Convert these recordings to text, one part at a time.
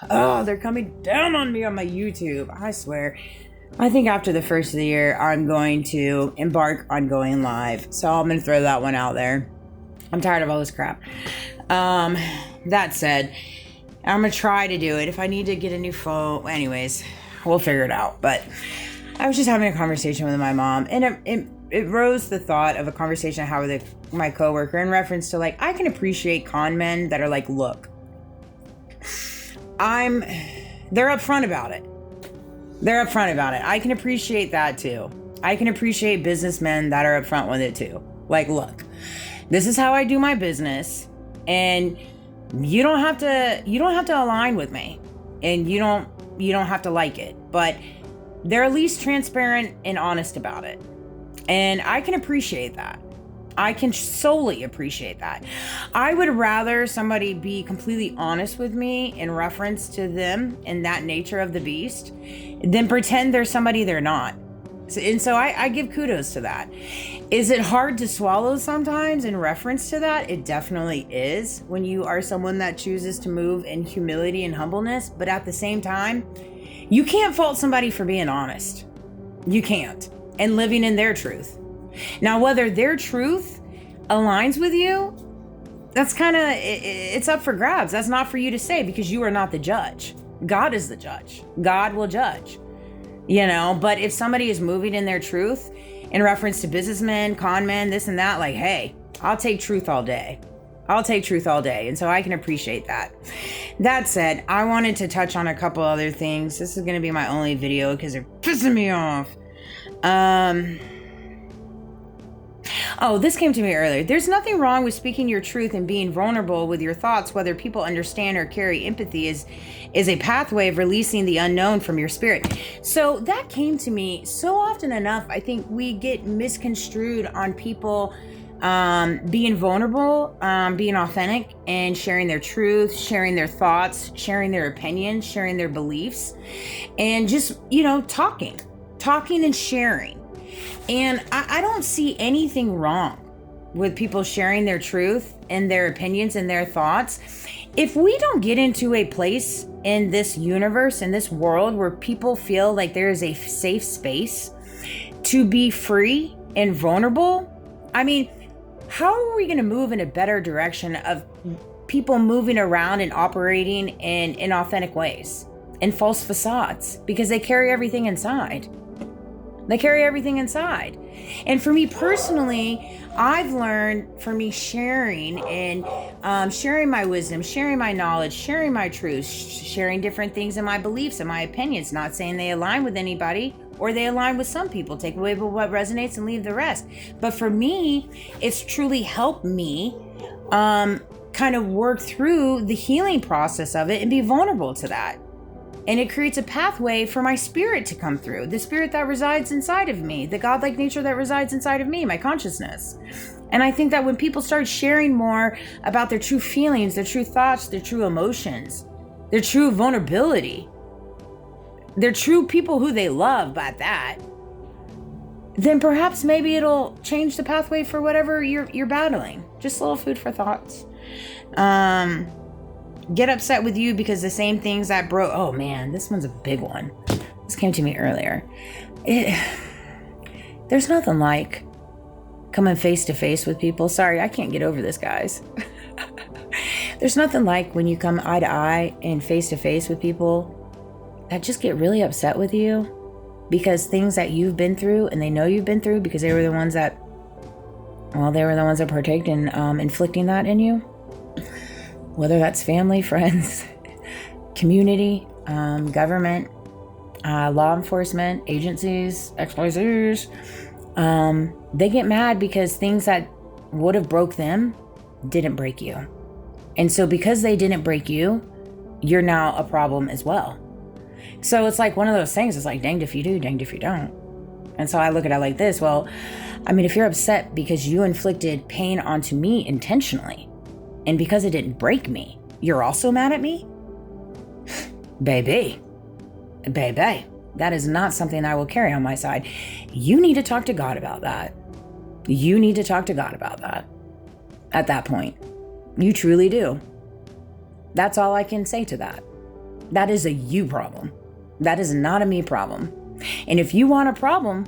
Oh, they're coming down on me on my YouTube. I swear. I think after the first of the year, I'm going to embark on going live. So I'm going to throw that one out there. I'm tired of all this crap. That said, I'm going to try to do it. If I need to get a new phone, anyways, we'll figure it out. But I was just having a conversation with my mom, and it rose the thought of a conversation I had with my coworker in reference to, like, I can appreciate con men that are like, look, they're upfront about it. They're upfront about it. I can appreciate that too. I can appreciate businessmen that are upfront with it too. Like, look, this is how I do my business, and you don't have to align with me, and you don't have to like it, but they're at least transparent and honest about it. And I can appreciate that. I can solely appreciate that. I would rather somebody be completely honest with me in reference to them and that nature of the beast than pretend they're somebody they're not. And so I give kudos to that. Is it hard to swallow sometimes in reference to that? It definitely is when you are someone that chooses to move in humility and humbleness. But at the same time, you can't fault somebody for being honest. You can't. And living in their truth. Now, whether their truth aligns with you, that's it's up for grabs. That's not for you to say, because you are not the judge. God is the judge. God will judge, but if somebody is moving in their truth in reference to businessmen, con men, this and that, like, hey, I'll take truth all day. I'll take truth all day. And so I can appreciate that. That said, I wanted to touch on a couple other things. This is going to be my only video because they're pissing me off. Oh, this came to me earlier. There's nothing wrong with speaking your truth and being vulnerable with your thoughts, whether people understand or carry empathy is a pathway of releasing the unknown from your spirit. So that came to me so often enough. I think we get misconstrued on people being vulnerable, being authentic, and sharing their truth, sharing their thoughts, sharing their opinions, sharing their beliefs, and just, talking and sharing. And I don't see anything wrong with people sharing their truth and their opinions and their thoughts. If we don't get into a place in this universe, in this world, where people feel like there is a safe space to be free and vulnerable, I mean, how are we going to move in a better direction of people moving around and operating in inauthentic ways and false facades? Because they carry everything inside. They carry everything inside. And for me personally, I've learned, for me, sharing and sharing my wisdom, sharing my knowledge, sharing my truth, sharing different things in my beliefs and my opinions, not saying they align with anybody or they align with some people. Take away what resonates and leave the rest. But for me, it's truly helped me kind of work through the healing process of it and be vulnerable to that. And it creates a pathway for my spirit to come through, the spirit that resides inside of me, the godlike nature that resides inside of me, my consciousness. And I think that when people start sharing more about their true feelings, their true thoughts, their true emotions, their true vulnerability, their true people who they love, at that, then perhaps maybe it'll change the pathway for whatever you're battling. Just a little food for thoughts. Get upset with you because the same things that broke. Oh man, this one's a big one. This came to me earlier. There's nothing like coming face to face with people. Sorry, I can't get over this, guys. There's nothing like when you come eye to eye and face to face with people that just get really upset with you because things that you've been through and they know you've been through because they were the ones that partaked in inflicting that in you. Whether that's family, friends, community, government, law enforcement, agencies, XYZs, they get mad because things that would have broke them didn't break you. And so because they didn't break you, you're now a problem as well. So it's like one of those things. It's like, danged if you do, danged if you don't. And so I look at it like this. Well, I mean, if you're upset because you inflicted pain onto me intentionally, and because it didn't break me, you're also mad at me? Baby, that is not something I will carry on my side. You need to talk to God about that. You need to talk to God about that. At that point, you truly do. That's all I can say to that. That is a you problem. That is not a me problem. And if you want a problem,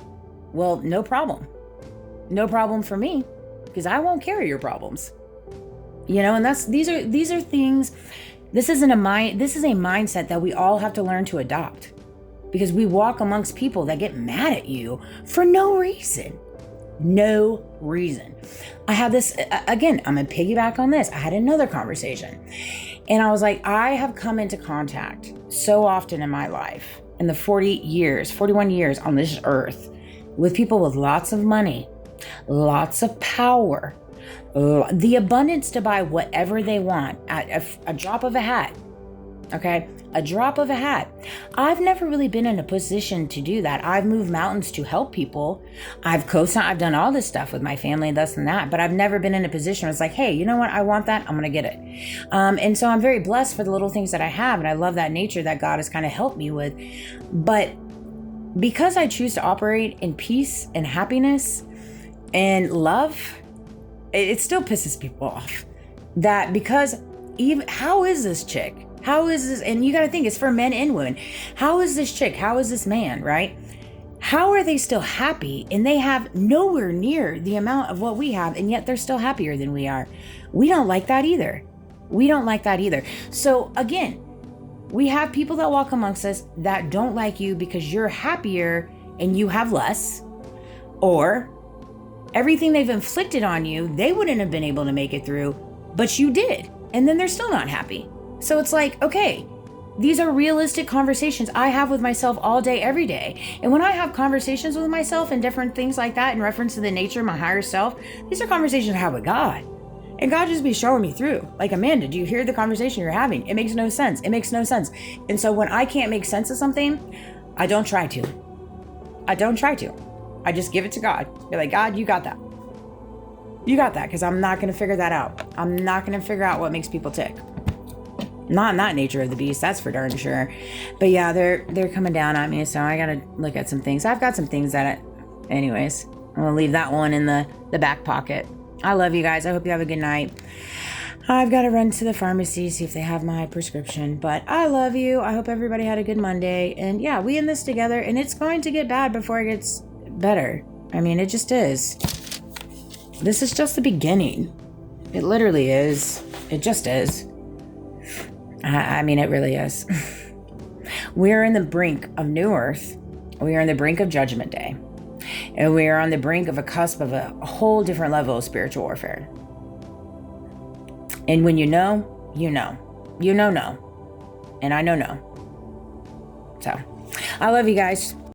well, no problem. No problem for me, because I won't carry your problems. And these are things. This is a mindset that we all have to learn to adopt, because we walk amongst people that get mad at you for no reason. No reason. I have this, again, I'm going to piggyback on this. I had another conversation and I was like, I have come into contact so often in my life, in the 41 years on this earth, with people with lots of money, lots of power, the abundance to buy whatever they want at a drop of a hat. Okay, a drop of a hat. I've never really been in a position to do that. I've moved mountains to help people. I've done all this stuff with my family, this and that, but I've never been in a position where it's like, hey, you know what? I want that. I'm going to get it. And so I'm very blessed for the little things that I have. And I love that nature that God has kind of helped me with. But because I choose to operate in peace and happiness and love, it still pisses people off. That because how is this chick? How is this? And you got to think, it's for men and women. How is this chick? How is this man, right? How are they still happy? And they have nowhere near the amount of what we have, and yet they're still happier than we are. We don't like that either. So again, we have people that walk amongst us that don't like you because you're happier and you have less, or everything they've inflicted on you, they wouldn't have been able to make it through, but you did. And then they're still not happy. So it's like, okay, these are realistic conversations I have with myself all day, every day. And when I have conversations with myself and different things like that in reference to the nature of my higher self, these are conversations I have with God. And God just be showing me through. Like, Amanda, do you hear the conversation you're having? It makes no sense. And so when I can't make sense of something, I don't try to. I just give it to God. Be like, God, you got that. Because I'm not going to figure that out. I'm not going to figure out what makes people tick. Not in that nature of the beast, that's for darn sure. But yeah, they're coming down on me, so I gotta look at some things. I've got some things anyways, I'm gonna leave that one in the back pocket. I love you guys. I hope you have a good night. I've got to run to the pharmacy, see if they have my prescription. But I love you. I hope everybody had a good Monday. And yeah, we in this together, and it's going to get bad before it gets better. I mean, it just is. This is just the beginning. It literally is. It just is. I mean, it really is. We are in the brink of new earth. We are in the brink of judgment day. And we are on the brink of a cusp of a whole different level of spiritual warfare. And when you know, you know. You know. And I know no. So, I love you guys.